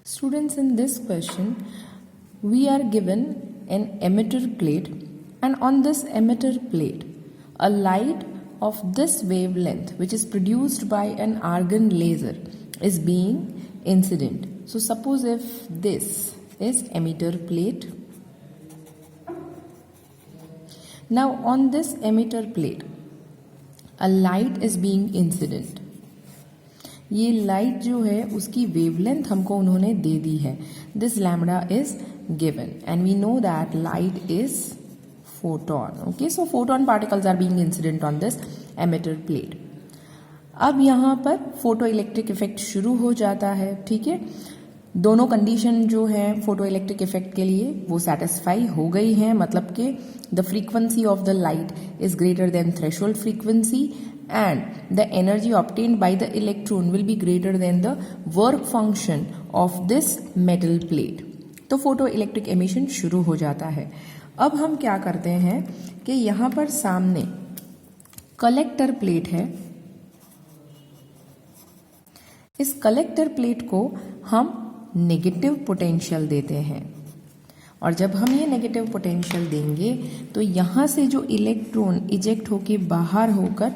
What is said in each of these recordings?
Students, in this question, we are given an emitter plate, and on this emitter plate, a light of this wavelength, which is produced by an argon laser, is being incident. So, suppose if this is emitter plate. Now, on this emitter plate, a light is being incident. ये light जो है उसकी wavelength हमको उन्होंने दे दी है. This lambda is given and we know that light is photon. Okay, so photon particles are being incident on this emitter plate. अब यहाँ पर फोटो इलेक्ट्रिक इफेक्ट शुरू हो जाता है. ठीक है, दोनों कंडीशन जो है फोटो इलेक्ट्रिक इफेक्ट के लिए वो सेटिस्फाई हो गई है. मतलब कि the frequency of the light is greater than threshold frequency and the energy obtained by the electron will be greater than the work function of this metal plate. तो photo electric emission शुरू हो जाता है. अब हम क्या करते हैं कि यहां पर सामने कलेक्टर प्लेट है. इस कलेक्टर प्लेट को हम नेगेटिव पोटेंशियल देते हैं, और जब हम ये नेगेटिव पोटेंशियल देंगे तो यहां से जो इलेक्ट्रॉन इजेक्ट होके बाहर होकर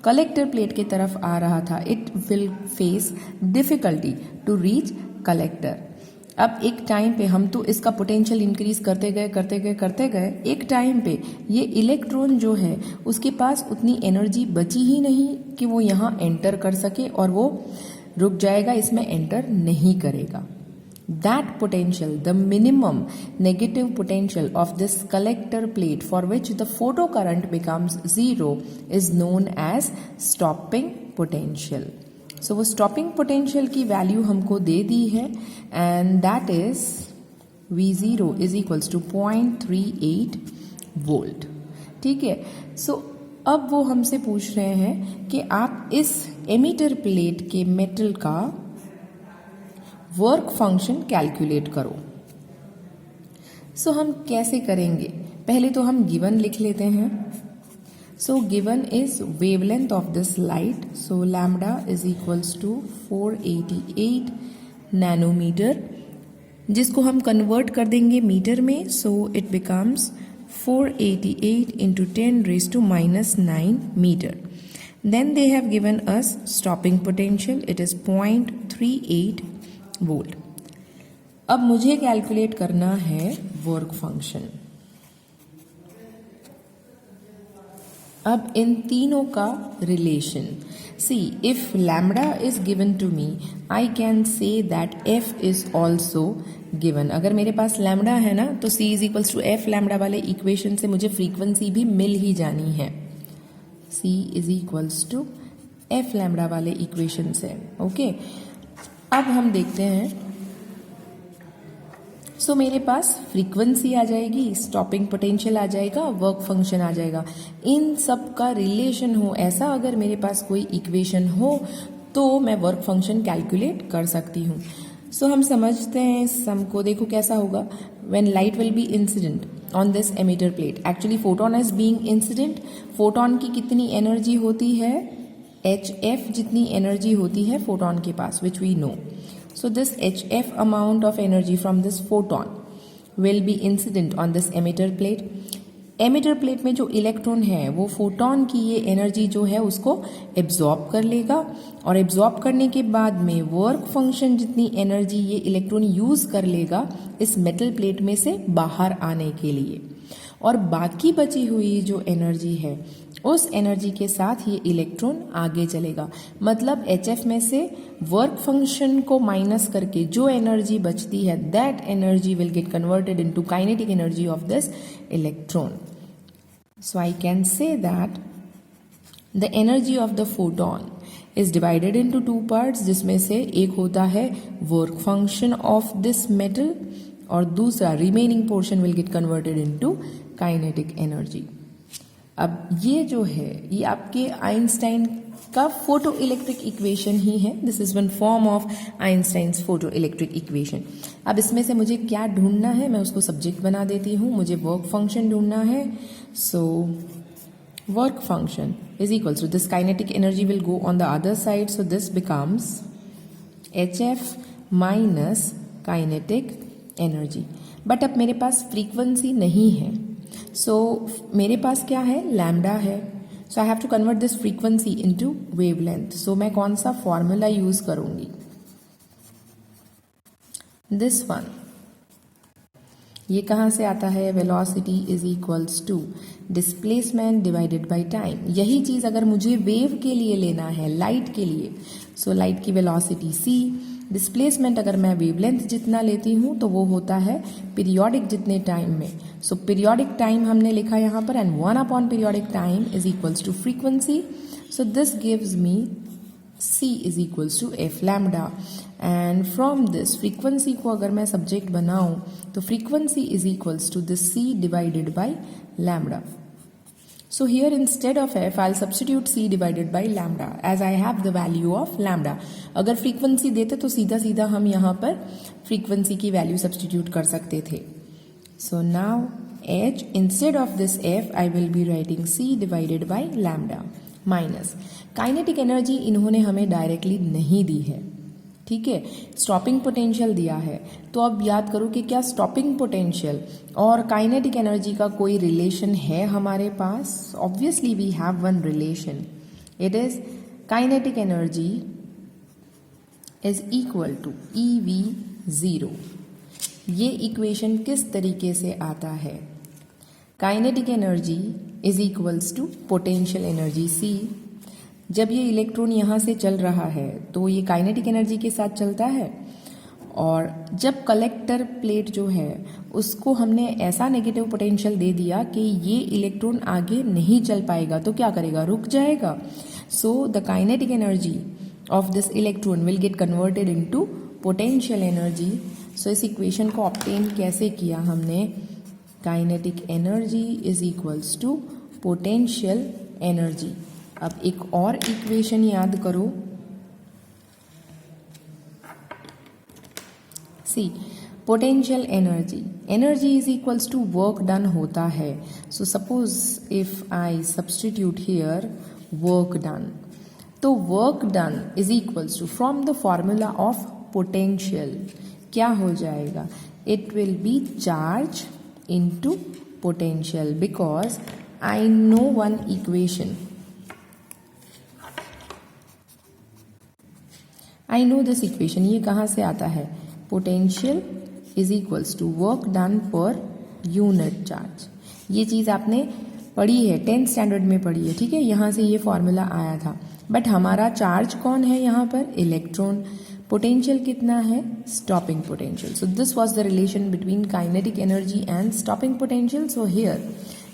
कलेक्टर प्लेट की तरफ आ रहा था, it will face difficulty to reach collector. अब एक टाइम पे हम तो इसका पोटेंशियल इंक्रीज करते गए. एक टाइम पे ये इलेक्ट्रॉन जो है उसके पास उतनी एनर्जी बची ही नहीं कि वो यहाँ एंटर कर सके, और वो रुक जाएगा, इसमें एंटर नहीं करेगा. That potential, the minimum negative potential of this collector plate for which the photocurrent becomes zero is known as stopping potential. So वो stopping potential की value हमको दे दी है, and that is V0 is equals to 0.38 volt. ठीक है, so अब वो हमसे पूछ रहे हैं कि आप इस एमिटर प्लेट के मेटल का वर्क फंक्शन कैलकुलेट करो. सो हम कैसे करेंगे? पहले तो हम गिवन लिख लेते हैं. So given is wavelength of this light. So lambda is equals to 488 nanometre, जिसको हम कन्वर्ट कर देंगे मीटर में. So it becomes 488 into 10⁻⁻9 metre. Then they have given us stopping potential. It is 0.38 volt. अब मुझे कैलकुलेट करना है work function. अब इन तीनों का relation. C, if lambda is given to me, I can say that F is also given. अगर मेरे पास लैम्बडा है ना, तो C is equals to F lambda वाले इक्वेशन से मुझे फ्रीक्वेंसी भी मिल ही जानी है. C is equals to F lambda वाले इक्वेशन से. ओके, अब हम देखते हैं. सो मेरे पास फ्रीक्वेंसी आ जाएगी, स्टॉपिंग पोटेंशियल आ जाएगा, वर्क फंक्शन आ जाएगा. इन सब का रिलेशन हो ऐसा अगर मेरे पास कोई इक्वेशन हो तो मैं वर्क फंक्शन कैलकुलेट कर सकती हूँ. सो हम समझते हैं सम को. देखो कैसा होगा. When light will be incident on this emitter plate, actually photon is being incident. Photon की कितनी एनर्जी होती है? HF जितनी एनर्जी होती है फोटोन के पास, which we know. So this HF amount of energy from this photon will be incident on this emitter plate. Emitter plate में जो इलेक्ट्रॉन है वो फोटोन की ये एनर्जी जो है उसको एब्जॉर्ब कर लेगा, और एब्जॉर्ब करने के बाद में वर्क फंक्शन जितनी एनर्जी ये इलेक्ट्रॉन यूज कर लेगा इस मेटल प्लेट में से बाहर आने के लिए, और बाकी बची हुई जो एनर्जी है उस एनर्जी के साथ ये इलेक्ट्रॉन आगे चलेगा. मतलब HF में से वर्क फंक्शन को माइनस करके जो एनर्जी बचती है, that energy will get converted into kinetic energy of this electron. So I can say that the energy of the photon is divided into 2 parts, जिसमें से एक होता है work function of this metal, और दूसरा remaining portion will get converted into kinetic energy. अब ये जो है ये आपके आइंस्टाइन का फोटो इलेक्ट्रिक इक्वेशन ही है. This is one form of Einstein's photo electric equation. अब इसमें से मुझे क्या ढूंढना है, मैं उसको सब्जेक्ट बना देती हूँ. मुझे वर्क फंक्शन ढूंढना है. So work function is equals to this kinetic energy will go on the other side. So this becomes HF minus kinetic energy. But अब मेरे पास फ्रीक्वेंसी नहीं है, सो मेरे पास क्या है, लैम्डा है। So I have to convert this frequency into wavelength. सो मैं कौन सा फॉर्मूला यूज करूंगी, दिस वन। ये कहाँ से आता है, velocity is equals to displacement divided by time. यही चीज अगर मुझे वेव के लिए लेना है, लाइट के लिए, सो लाइट की वेलोसिटी c, डिस्प्लेसमेंट अगर मैं वेवलेंथ जितना लेती हूं तो वो होता है पीरियोडिक जितने टाइम में। सो पीरियोडिक टाइम हमने लिखा यहाँ पर, and 1 periodic time is equals to frequency. So this gives me c is equals to f lambda. And from this frequency को अगर मैं सब्जेक्ट बनाऊं तो frequency is equals to this c divided by lambda. So here instead of f, I'll substitute c divided by lambda as I have the value of lambda. अगर frequency देते तो सीधा सीधा हम यहाँ पर फ्रीक्वेंसी की वैल्यू सब्सटीट्यूट कर सकते थे। So now h instead of this f, I will be writing c divided by lambda minus kinetic energy इन्होंने हमें डायरेक्टली नहीं दी है, ठीक है, स्टॉपिंग पोटेंशियल दिया है। तो अब याद करो कि क्या स्टॉपिंग पोटेंशियल और काइनेटिक एनर्जी का कोई रिलेशन है हमारे पास? Obviously we have one relation, it is kinetic energy is equal to EV0। ये इक्वेशन किस तरीके से आता है, kinetic energy is equals to potential energy C। जब ये इलेक्ट्रॉन यहाँ से चल रहा है तो ये काइनेटिक एनर्जी के साथ चलता है, और जब कलेक्टर प्लेट जो है उसको हमने ऐसा नेगेटिव पोटेंशियल दे दिया कि ये इलेक्ट्रॉन आगे नहीं चल पाएगा, तो क्या करेगा, रुक जाएगा। So the kinetic energy of this electron will get converted into potential energy. So इस इक्वेशन को ऑब्टेन कैसे किया हमने, kinetic energy is equals to potential energy. अब एक और इक्वेशन याद करो, C potential energy, energy is equals to work done होता है। So suppose if I substitute here work done, तो work done is equals to from the formula of potential क्या हो जाएगा, it will be charge into potential, because I know one equation, I know this equation. ये कहाँ से आता है, potential is equals to work done per unit charge. ये चीज़ आपने पढ़ी है, 10th स्टैंडर्ड में पढ़ी है, ठीक है, यहाँ से ये फॉर्मूला आया था। बट हमारा चार्ज कौन है यहाँ पर, इलेक्ट्रॉन। पोटेंशियल कितना है, stopping potential. So this was the relation between kinetic energy and stopping potential. So here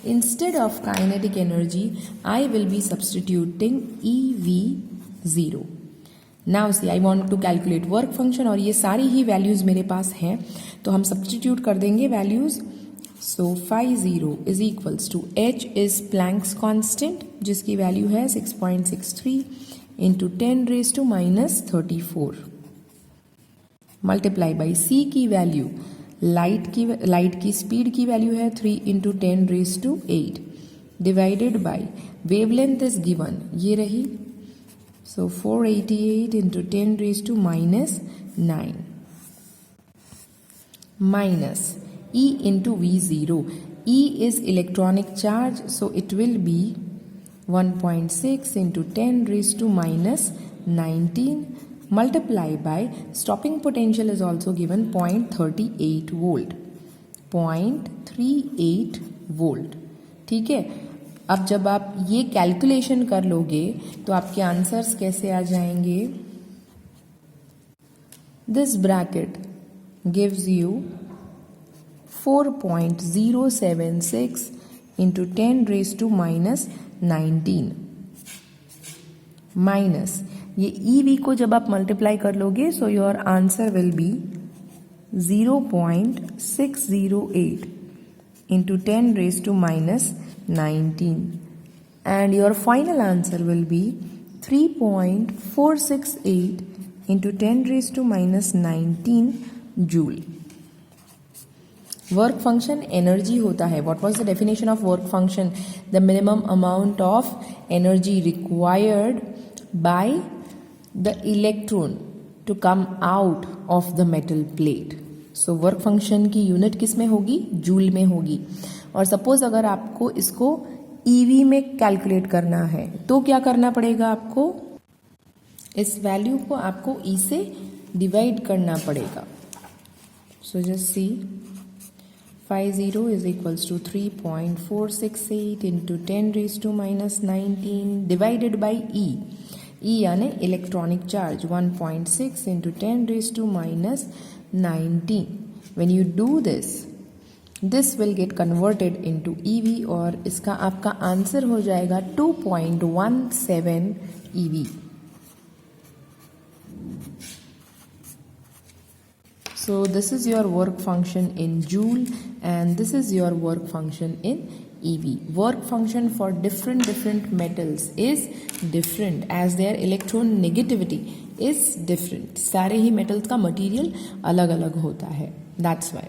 instead of kinetic energy I will be substituting EV0। Now see I want to calculate work function, और ये सारी ही values मेरे पास हैं, तो हम substitute कर देंगे values. So φ0 is equals to h is Planck's constant जिसकी वैल्यू है 6.63 इंटू 10⁻⁻34 मल्टीप्लाई बाई c की वैल्यू, लाइट की स्पीड की वैल्यू है 3 into 10⁸ divided by wavelength is given, ये रही, so 488 into 10⁻⁹ minus E into V0. E is electronic charge, so it will be 1.6 into 10⁻⁹ multiply by stopping potential is also given 0.38 volt. 0.38 volt, ठीक है। अब जब आप ये calculation कर लोगे तो आपके आंसर्स कैसे आ जाएंगे, this bracket gives you 4.076 into 10⁻⁻19 minus ये EV को जब आप मल्टीप्लाई कर लोगे so your answer will be 0.608 into 10⁻⁻19 and your final answer will be 3.468 into 10⁻⁻19 joule. Work function energy होता है. What was the definition of work function? The minimum amount of energy required by the electron to come out of the metal plate. So work function की unit किस में होगी, joule में होगी। और suppose अगर आपको इसको ईवी में कैलकुलेट करना है तो क्या करना पड़ेगा, आपको इस वैल्यू को आपको ई से डिवाइड करना पड़ेगा। So just see 50 is equals to 3.468 into 10 raised to minus 19 divided by E. E यानी electronic charge 1.6 into 10 raised to minus 19. When you do this, this will get converted into EV और इसका आपका answer हो जाएगा 2.17 EV. So this is your work function in Joule and this is your work function in EV. Work function for different metals is different as their electron negativity is different. सारे ही metals का material अलग अलग होता है, that's why.